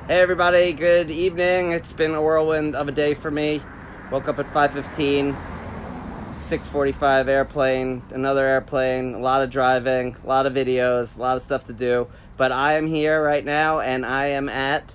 Hey everybody, good evening. It's been a whirlwind of a day for me. Woke up at 5:15, 6:45 airplane, another airplane, a lot of driving, a lot of videos, a lot of stuff to do. But I am here right now and I am at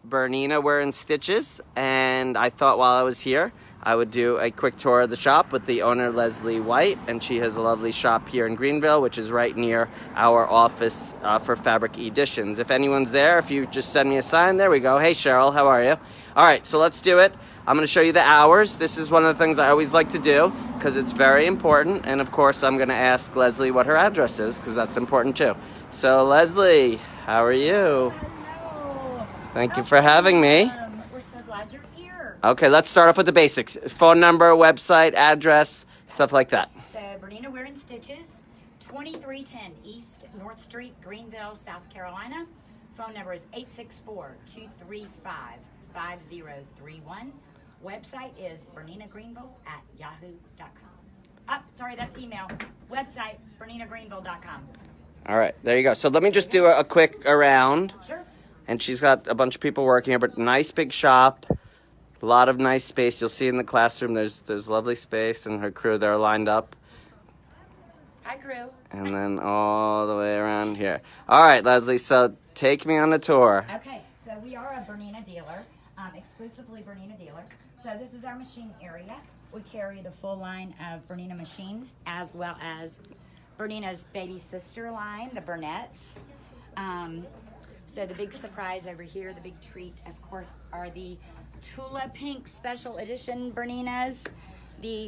Bernina We're In Stitches, and I thought while I was here I would do a quick tour of the shop with the owner, Leslie White, and she has a lovely shop here in Greenville, which is right near our office for Fabric Editions. If anyone's there, if you just send me a sign, there we go. Hey Cheryl, how are you? All right, so let's do it. I'm going to show you the hours. This is one of the things I always like to do because it's very important, and of course I'm going to ask Leslie what her address is because that's important too. So Leslie, how are you? Thank you for having me. We're so glad you're here. Okay, let's start off with the basics. Phone number, website, address, stuff like that. So, Bernina We're In Stitches, 2310 East North Street, Greenville, South Carolina. Phone number is 864-235-5031. Website is berninagreenville@yahoo.com. Sorry, that's email. Website, berninagreenville.com. All right, there you go. So let me just do a quick around. Sure. And she's got a bunch of people working here, but nice big shop, a lot of nice space. You'll see in the classroom there's lovely space, and her crew there lined up. Hi, crew. And then all the way around here. All right, Leslie, so take me on a tour. Okay, so we are a Bernina dealer, exclusively Bernina dealer. So this is our machine area. We carry the full line of Bernina machines, as well as Bernina's baby sister line, the Burnett's. So the big surprise over here, the big treat, of course, are the Tula Pink Special Edition Berninas.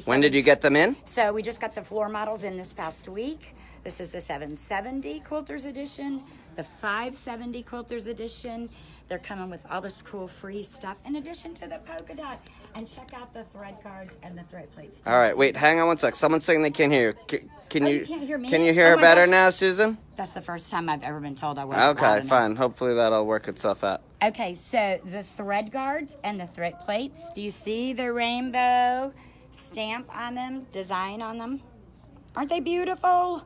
When did you get them in? So we just got the floor models in this past week. This is the 770 Quilters Edition, the 570 Quilters Edition. They're coming with all this cool free stuff in addition to the polka dot. And check out the thread guards and the thread plates. All right, wait, hang on one sec. Someone's saying they can't hear you. Can you can't hear me? Can you hear her better now, Susan? That's the first time I've ever been told I wasn't Okay, loud enough. fine. Hopefully that'll work itself out. Okay, so the thread guards and the thread plates, do you see the rainbow stamp on them, design on them? Aren't they beautiful?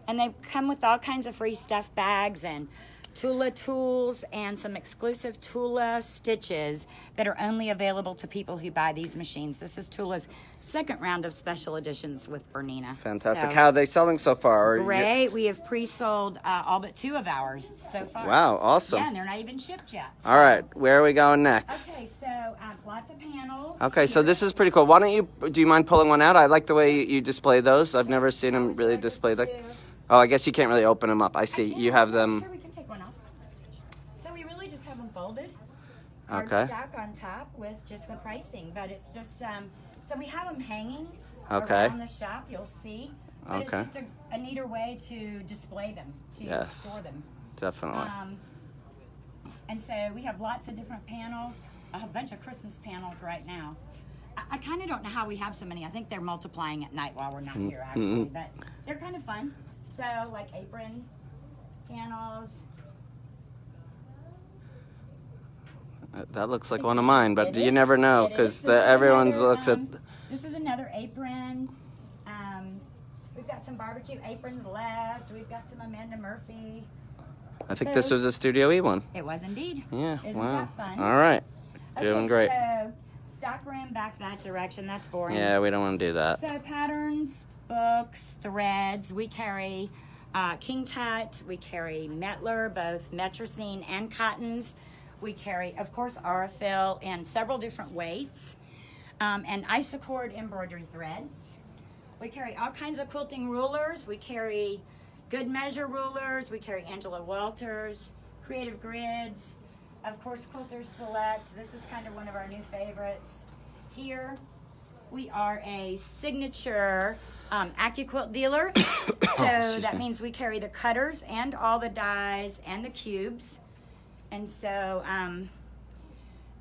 And they come with all kinds of free stuff bags and Tula tools and some exclusive Tula stitches that are only available to people who buy these machines. This is Tula's second round of special editions with Bernina. Fantastic. So, how are they selling so far? great. We have pre-sold all but 2 of ours so far. Wow, awesome. Yeah, and they're not even shipped yet. So. All right, where are we going next? Okay, so lots of panels. Okay, so this is pretty cool. Why don't you, do you mind pulling one out? I like the way you display those. I've never seen them really displayed like. Oh, I guess you can't really open them up. I see. You have them. Sure, we can take one off. So we really just have them folded. Okay. Cardstock on top with just the pricing, but it's just so we have them hanging Okay. around the shop. You'll see. But Okay. it's just a neater way to display them, to Yes. store them. Definitely. And so we have lots of different panels, a bunch of Christmas panels right now. I kind of don't know how we have so many. I think they're multiplying at night while we're not here, actually, but they're kind of fun. So, like apron panels. That looks like one of mine, but It you is. never know It is. because This is everyone's another, looks at. This is another apron. We've got some barbecue aprons left. We've got some Amanda Murphy. I think this was a Studio E one. It was indeed. Yeah. Isn't Wow. that fun? All right. Doing Okay, great. So stock room back that direction. That's boring. Yeah, we don't want to do that. So patterns, books, threads. We carry King Tut. We carry Metler, both metricine and cottons. We carry, of course, Aurifil in several different weights, and Isocord embroidery thread. We carry all kinds of quilting rulers. We carry Good Measure rulers. We carry Angela Walters, Creative Grids. Of course, Quilters Select. This is kind of one of our new favorites. Here, we are a signature AccuQuilt dealer. So that means we carry the cutters and all the dies and the cubes. And so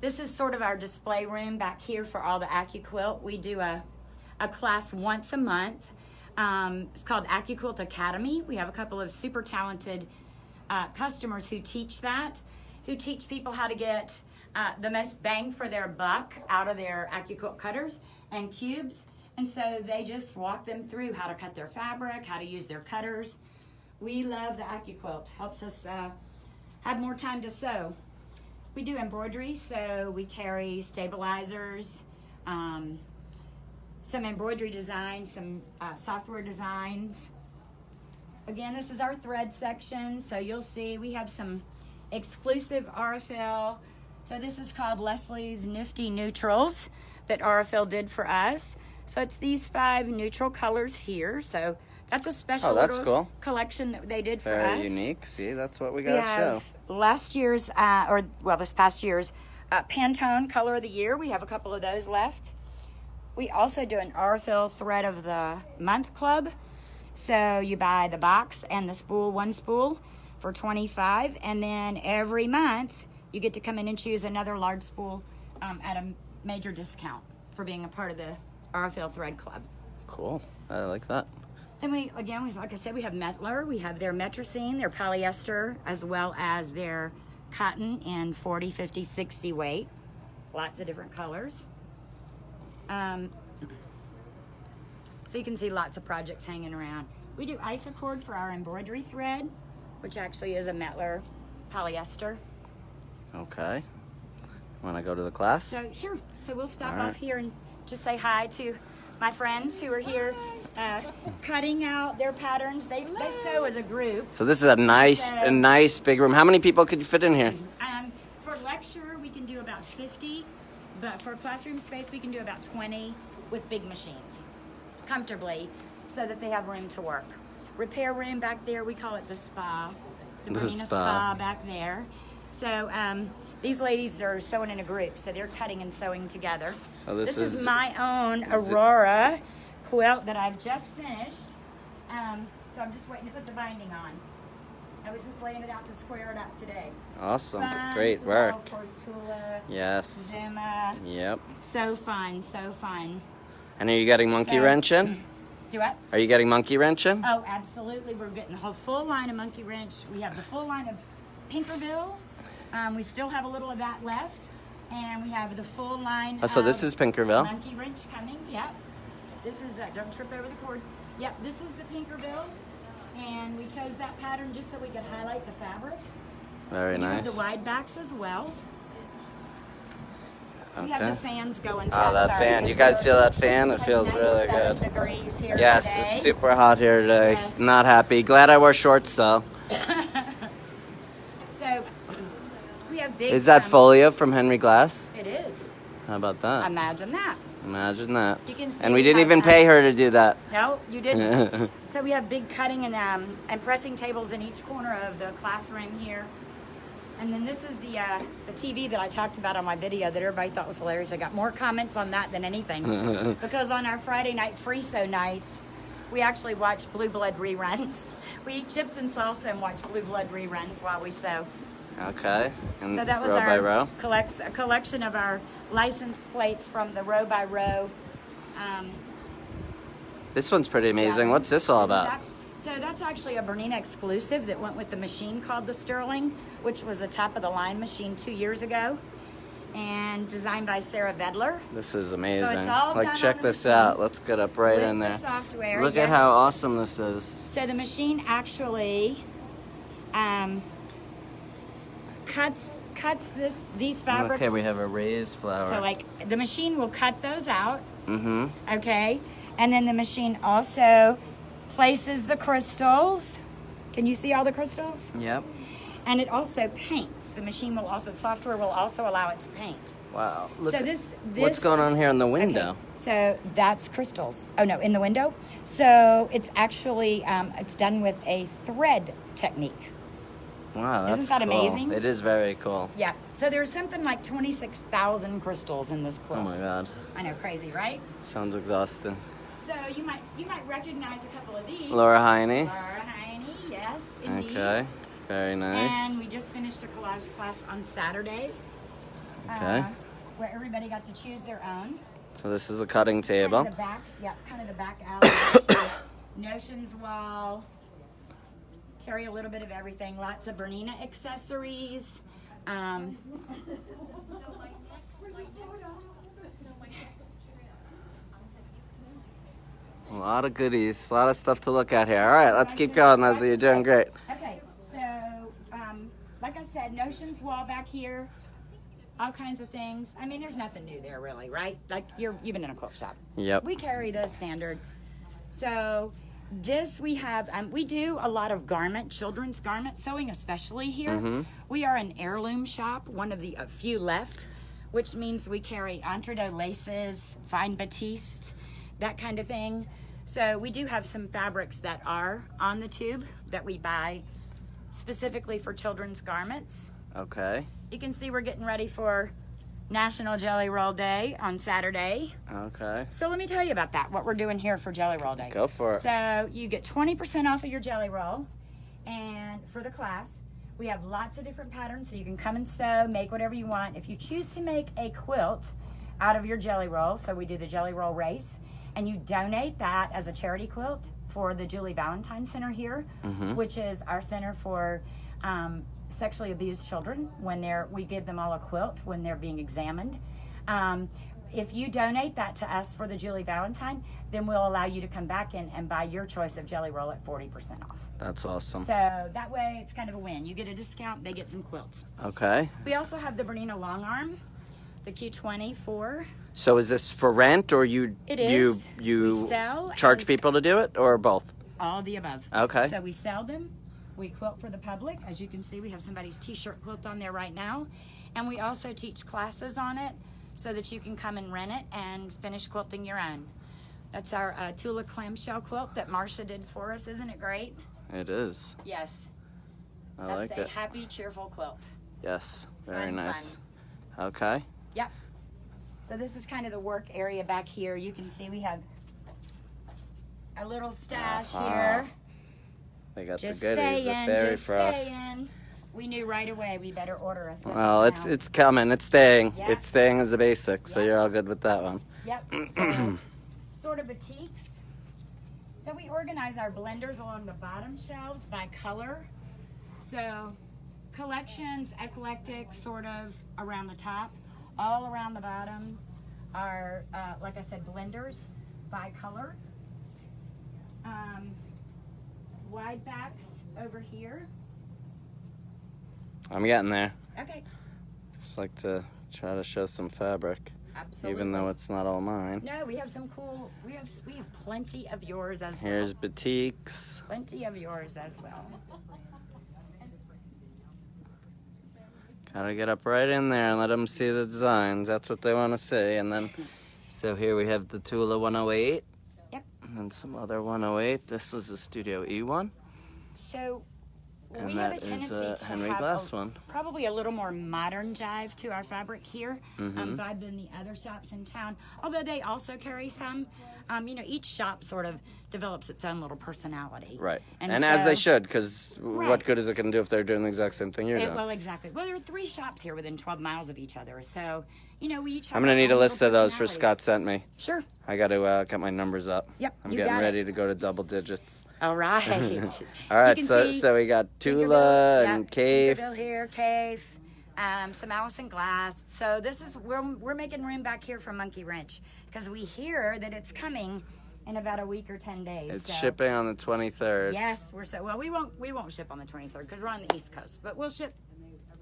this is sort of our display room back here for all the AccuQuilt. We do a class once a month. It's called AccuQuilt Academy. We have a couple of super talented customers who teach that, who teach people how to get the most bang for their buck out of their AccuQuilt cutters and cubes. And so they just walk them through how to cut their fabric, how to use their cutters. We love the AccuQuilt. Helps us have more time to sew. We do embroidery, so we carry stabilizers, some embroidery designs, some software designs. Again, this is our thread section, so you'll see we have some exclusive RFL. So this is called Leslie's Nifty Neutrals that RFL did for us. So it's these 5 neutral colors here. So that's a special little collection that they did for us. Very unique. See, that's what we got to show. Last year's, this past year's Pantone Color of the Year. We have a couple of those left. We also do an RFL Thread of the Month Club. So you buy the box and the spool, 1 spool for $25, and then every month you get to come in and choose another large spool at a major discount for being a part of the RFL Thread Club. Cool. I like that. Then like I said, we have Metler. We have their Metrocene, their polyester, as well as their cotton in 40, 50, 60 weight. Lots of different colors. So you can see lots of projects hanging around. We do Isocord for our embroidery thread, which actually is a Metler polyester. Okay. Want to go to the class? So sure. So we'll stop off here and just say hi to my friends who are here cutting out their patterns. They sew as a group. So this is a nice big room. How many people could you fit in here? For lecture, we can do about 50, but for classroom space, we can do about 20 with big machines, comfortably, so that they have room to work. Repair room back there, we call it the spa. The Bernina spa back there. So these ladies are sewing in a group, so they're cutting and sewing together. So this is my own Aurora quilt that I've just finished. So I'm just waiting to put the binding on. I was just laying it out to square it up today. Awesome. Fun. Great this work. Is all, of course, Tula. Yes. Zuma. Yep. So fun, so fun. And are you getting monkey wrench in? Do what? Are you getting monkey wrench in? Oh, absolutely. We're getting the whole full line of monkey wrench. We have the full line of Pinkerville. We still have a little of that left. And we have the full line so this is Pinkerville. Monkey wrench coming. Yep. This is, don't trip over the cord. Yep, this is the Pinkerville. And we chose that pattern just so we could highlight the fabric. Very nice. We have the wide backs as well. Okay. We have the fans going. Oh, that fan. You guys feel that fan? It feels really good. Degrees here yes, today. It's super hot here today. Yes. Not happy. Glad I wore shorts though. So we have big. Is that folio from Henry Glass? It is. How about that? Imagine that. Imagine that. You can see and we didn't even pay her to do that. No, you didn't. So we have big cutting and pressing tables in each corner of the classroom here. And then this is the TV that I talked about on my video that everybody thought was hilarious. I got more comments on that than anything. Because on our Friday night free sew nights, we actually watch Blue Blood reruns. We eat chips and salsa and watch Blue Blood reruns while we sew. Okay. And so that was row by row? A collection of our license plates from the row by row. This one's pretty amazing. What's this all about? So that's actually a Bernina exclusive that went with the machine called the Sterling, which was a top-of-the-line machine 2 years ago, and designed by Sarah Vedler. This is amazing. So it's all like, check this out. Let's get up right in there. The software. Look at how awesome this is. So the machine actually cuts these fabrics. Okay, we have a raised flower. So like the machine will cut those out. Mm-hmm. Okay, and then the machine also places the crystals. Can you see all the crystals? Yep. And it also paints. The software will also allow it to paint. Wow. Look so this what's going on here in the window? Okay. So that's crystals. Oh no, in the window. So it's actually it's done with a thread technique. Wow, that's Isn't that cool. amazing? It is very cool. Yeah. So there's something like 26,000 crystals in this quilt. Oh my God. I know, crazy, right? Sounds exhausting. So you might recognize a couple of these. Laura Heine. Laura Heine, yes, indeed. Okay. Very nice. And we just finished a collage class on Saturday. Okay. Where everybody got to choose their own. So this is the cutting table. Kind of the back alley. Notions wall. Carry a little bit of everything. Lots of Bernina accessories. A lot of goodies, a lot of stuff to look at here. All right, let's keep going, Leslie. You're doing great. Okay, so like I said, Notions wall back here, all kinds of things. I mean, there's nothing new there really, right? Like you've been in a quilt shop. Yep. We carry the standard. So this we have, we do a lot of children's garment sewing, especially here. We are an heirloom shop, one of the few left, which means we carry entredeux laces, fine batiste, that kind of thing. So we do have some fabrics that are on the tube that we buy specifically for children's garments. Okay. You can see we're getting ready for National Jelly Roll Day on Saturday. Okay. So let me tell you about that, what we're doing here for Jelly Roll Day. Go for it. So you get 20% off of your Jelly Roll, and for the class, we have lots of different patterns, so you can come and sew, make whatever you want. If you choose to make a quilt out of your Jelly Roll, so we do the Jelly Roll race, and you donate that as a charity quilt for the Julie Valentine Center here, which is our center for sexually abused children. We give them all a quilt when they're being examined. If you donate that to us for the Julie Valentine, then we'll allow you to come back in and buy your choice of Jelly Roll at 40% off. That's awesome. So that way it's kind of a win. You get a discount, they get some quilts. Okay. We also have the Bernina Long Arm, the Q24. So is this for rent, or you It is. you We sell charge as- people to do it, or both? All of the above. Okay. So we sell them. We quilt for the public. As you can see, we have somebody's t-shirt quilt on there right now. And we also teach classes on it so that you can come and rent it and finish quilting your own. That's our Tula clamshell quilt that Marcia did for us. Isn't it great? It is. Yes. I That's like a it. happy, cheerful quilt. Yes. Very Fun, nice. Okay. Yep. So this is kind of the work area back here. You can see we have a little stash here. They got Just the goodies, saying, the fairy just frost. saying. We knew right away we better order us. Well, it's coming. It's staying. Yeah. It's staying as a basic, so Yeah. you're all good with that one. Yep. So, sort of batiks. So we organize our blenders along the bottom shelves by color. So collections, eclectic, sort of around the top. All around the bottom are, like I said, blenders by color. Wide backs over here. I'm getting there. Okay. Just like to try to show some fabric, Absolutely. even though it's not all mine. No, we have some cool. We have plenty of yours as well. Here's batiks. Plenty of yours as well. Gotta get up right in there and let them see the designs. That's what they want to see. And then, so here we have the Tula 108. Yep. And some other 108. This is a Studio E one. So And we have a that is tendency a to Henry have Glass one. probably a little more modern jive to our fabric here, Mm-hmm. vibe than the other shops in town. Although they also carry some. Each shop sort of develops its own little personality. Right. And so, as they should, because Right. what good is it going to do if they're doing the exact same thing you're doing? Well, exactly. Well, there are 3 shops here within 12 miles of each other. So, we each have I'm going our to need own a list little of those for personalities. Scott sent me. Sure. I got to get my numbers up. Yep, I'm you getting got it. ready to go to double digits. All right. All right, You can so see we got Tinkerbell, Tula yeah, and Cave. Tinkerbell here, Cave, some Allison Glass. So this is we're making room back here for Monkey Wrench because we hear that it's coming in about a week or 10 days. It's so. shipping on the 23rd. Yes, we won't ship on the 23rd because we're on the East Coast, but we'll ship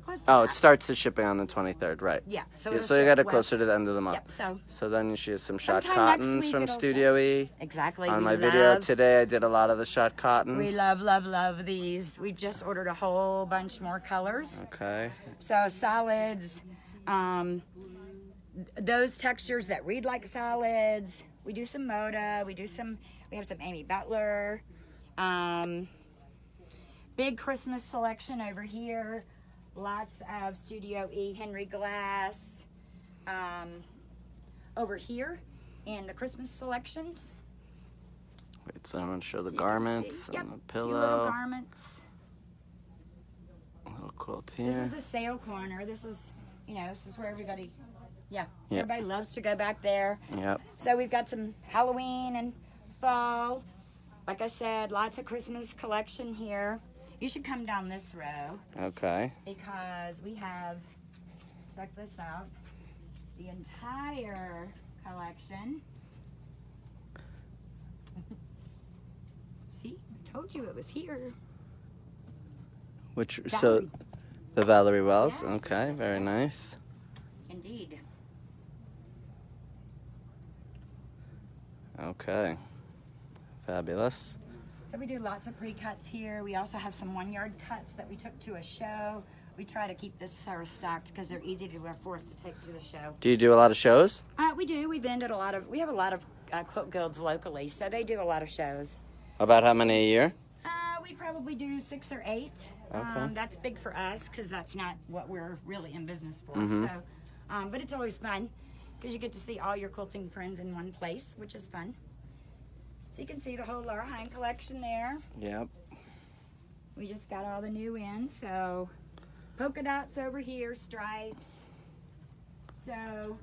close to Oh, that. it starts the shipping on the 23rd, right? Yeah, so Yeah, it'll so you ship got it west. closer to the end of the month. Yep. So then she has some shot Sometime next cottons week from it'll Studio E. exactly. On we my video love- today, I did a lot of the shot cottons. We love these. We've just ordered a whole bunch more colors. Okay. So solids, those textures that read like solids. We do some Moda. We have some Amy Butler. Big Christmas selection over here. Lots of Studio E Henry Glass. Over here in the Christmas selections. Wait, so I'm going to show the So you can garments see- and the Few little pillow. garments. A little quilt This here. is the sale corner. This is where everybody, Yep. everybody loves to go back there. Yep. So we've got some Halloween and fall. Like I said, lots of Christmas collection here. You should come down this row Okay. because we have, check this out, the entire collection. See, I told you it was here. Which Valerie. The Valerie Wells. Yes, Okay, yes, very yes. nice. Indeed. Okay, fabulous. So we do lots of pre-cuts here. We also have some 1 yard cuts that we took to a show. We try to keep this sort of stocked because they're easy to for us to take to the show. Do you do a lot of shows? We do. We vend at a lot of. We have a lot of quilt guilds locally, so they do a lot of shows. About how many a year? We probably do 6 or 8. Okay. That's big for us because that's not what we're really in business for. Mm-hmm. So, but it's always fun because you get to see all your quilting friends in one place, which is fun. So you can see the whole Laura Hine collection there. Yep. We just got all the new in, so polka dots over here, stripes. So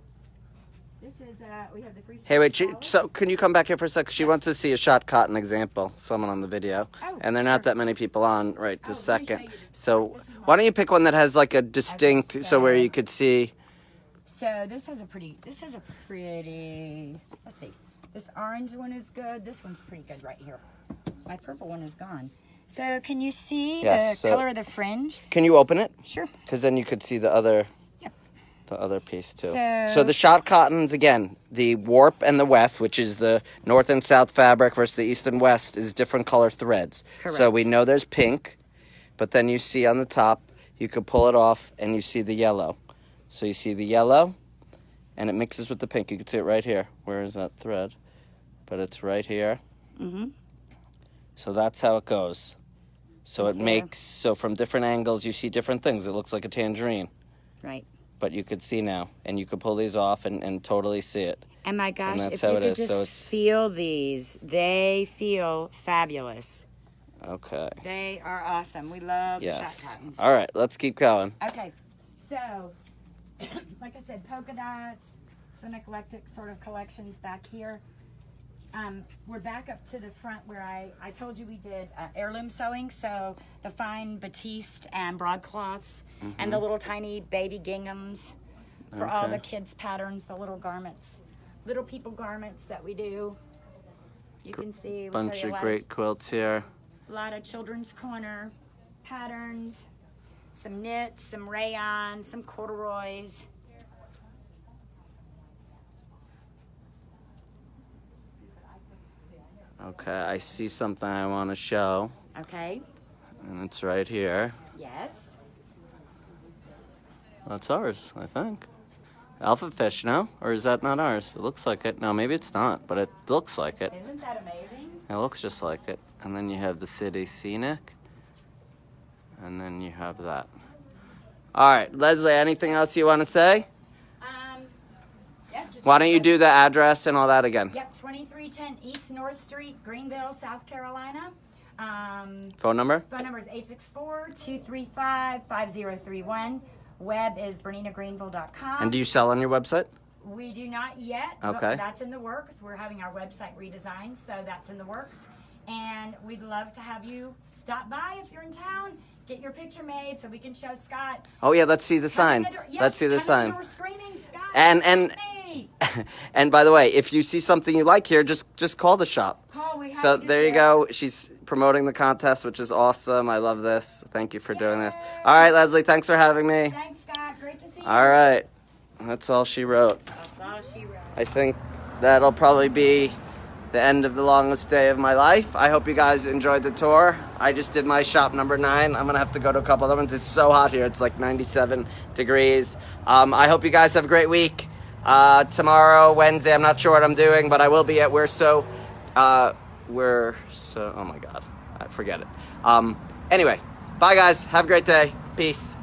this is we have the free. Hey, wait. So can you come back here for a sec? She wants to see a shot cotton example. Someone on the video, and there are not that many people on right this second. So why don't you pick one that has like a distinct, Okay, so where you could see. So this has a pretty. Let's see. This orange one is good. This one's pretty good right here. My purple one is gone. So can you see the color of the fringe? Can you open it? Sure. Because then you could see the other. Yep. The other piece too. So the shot cottons, again, the warp and the weft, which is the north and south fabric versus the east and west, is different color threads. Correct. So we know there's pink, but then you see on the top, you could pull it off and you see the yellow. So you see the yellow and it mixes with the pink. You can see it right here. Where is that thread? But it's right here. Mm-hmm. So that's how it goes. So It's it makes, so from different angles, you see different things. It looks like a tangerine. Right. But you could see now, and you could pull these off and totally see it. And my gosh, that's if how you it could is. just So it's- feel these, they feel fabulous. Okay. They are awesome. We love the Yes. shot cottons. All right, let's keep going. Okay, so like I said, polka dots, some eclectic sort of collections back here. We're back up to the front where I told you we did heirloom sewing, so the fine batiste and broadcloths and the little tiny baby ginghams for all Okay. the kids' patterns, the little garments, little people garments that we do. You can see we'll Bunch show you of a great quilts here. lot of children's corner patterns, some knits, some rayon, some corduroys. Okay, I see something I want to show, Okay. and it's right here. Yes. That's ours, I think. Alpha fish, no? Or is that not ours? It looks like it. No, maybe it's not, but it looks like it. Isn't that amazing? It looks just like it. And then you have the city scenic, and then you have that. All right, Leslie, anything else you want to say? Yeah, just Why don't you do the address and all that again? Yep, 2310 East North Street, Greenville, South Carolina. Phone number? Phone number is 864-235-5031. Web is berninagreenville.com. And do you sell on your website? We do not yet, Okay. but that's in the works. We're having our website redesigned, so that's in the works. And we'd love to have you stop by if you're in town, get your picture made so we can show Scott. Oh yeah, let's see the sign. Let's see the sign. We're screaming, Scott. And me. and by the way, if you see something you like here, just call the shop. Call, we have So to there you share. go. She's promoting the contest, which is awesome. I love this. Thank you for doing this. All right, Leslie, thanks for having me. Thanks, Scott. Great to see you. All right. That's all she wrote. That's all she wrote. I think that'll probably be the end of the longest day of my life. I hope you guys enjoyed the tour. I just did my shop number 9. I'm gonna have to go to a couple other ones. It's so hot here. It's like 97 degrees. I hope you guys have a great week. Tomorrow, Wednesday, I'm not sure what I'm doing, but I will be at oh my God, I forget it. Anyway, bye guys. Have a great day. Peace.